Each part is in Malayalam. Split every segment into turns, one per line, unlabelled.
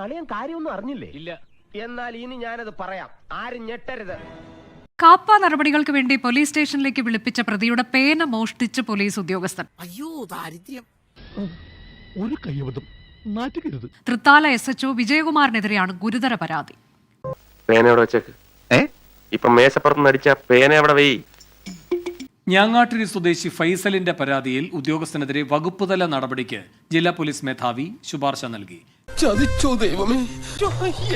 അളിയൻ കാര്യമൊന്നും അറിഞ്ഞില്ലേ?
ഇല്ല.
എന്നാൽ ഇനി ഞാനത് പറയാം, ആരും ഞെട്ടരുത്.
കാപ്പ നടപടികൾക്ക് വേണ്ടി പോലീസ് സ്റ്റേഷനിലേക്ക് വിളിപ്പിച്ച പ്രതിയുടെ പേന മോഷ്ടിച്ച് പോലീസ് ഉദ്യോഗസ്ഥൻ.
അയ്യോ ദാരിദ്ര്യം.
ഒരു കൈവതം നാറ്റുകരുത്.
തൃത്താല SHO വിജയകുമാറിനെതിരെയാണ് ഗുരുതര പരാതി.
പേന എവിടെ വെച്ചേക്ക്? ഇപ്പൊ മേശപ്പുറത്ത് നടിച്ച പേന എവിടെ വെയ്?
ഞാങ്ങാട്ടിരി സ്വദേശി ഫൈസലിന്റെ പരാതിയിൽ ഉദ്യോഗസ്ഥനെതിരെ വകുപ്പുതല നടപടിക്ക് ജില്ലാ പോലീസ് മേധാവി ശുപാർശ നൽകി.
ചതിച്ചോ ദൈവമേ,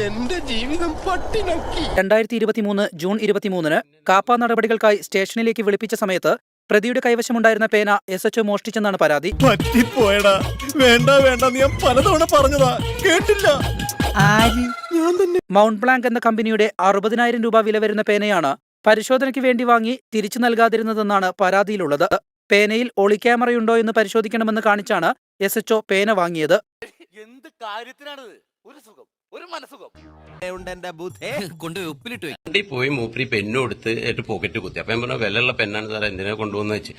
എന്റെ ജീവിതം പട്ടിണക്കി.
2023 ജൂൺ 23 കാപ്പ നടപടികൾക്കായി സ്റ്റേഷനിലേക്ക് വിളിപ്പിച്ച സമയത്ത് പ്രതിയുടെ കൈവശമുണ്ടായിരുന്ന പേന SHO മോഷ്ടിച്ചെന്നാണ് പരാതി.
പറ്റിപ്പോയടാ. വേണ്ട വേണ്ട, ഞാൻ പലതവണ പറഞ്ഞതാ, കേട്ടില്ല.
മൗണ്ട് ബ്ലാങ്ക് എന്ന കമ്പനിയുടെ 60,000 രൂപ വില വരുന്ന പേനയാണ് പരിശോധനയ്ക്ക് വേണ്ടി വാങ്ങി തിരിച്ചു നൽകാതിരുന്നതെന്നാണ് പരാതിയിലുള്ളത്. പേനയിൽ ഒളിക്യാമറയുണ്ടോ എന്ന് പരിശോധിക്കണമെന്ന് കാണിച്ചാണ് SHO പേന വാങ്ങിയത്.
എന്ത് കാര്യത്തിനാണിത്? ഒരു സുഖം, ഒരു മനസുഖം
വണ്ടി പോയി മൂപ്പരി പെന്നു കൊടുത്ത് പോക്കറ്റ് കുത്തി. അപ്പൊ ഞാൻ പറഞ്ഞ വിലയുള്ള പെന്നാണ് സാറേ, എന്തിനാ കൊണ്ടുവന്ന് വെച്ച്.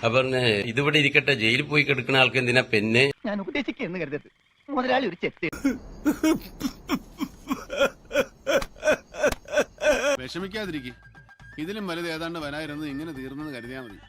അപ്പൊ പറഞ്ഞ ഇതിവിടെ ഇരിക്കട്ടെ, ജയിലിൽ പോയി കിടക്കുന്ന ആൾക്ക് എന്തിനാ പെന്ന്?
ഞാൻ ഉപദേശിക്കുന്നു കരുതരുത്, മുതലാളി ഒരു ചെറ്റ്.
വിഷമിക്കാതിരിക്കും, ഇതിലും വലുത് ഏതാണ്ട് വരായിരുന്നത് ഇങ്ങനെ തീർന്നെന്ന് കരുതിയാൽ മതി.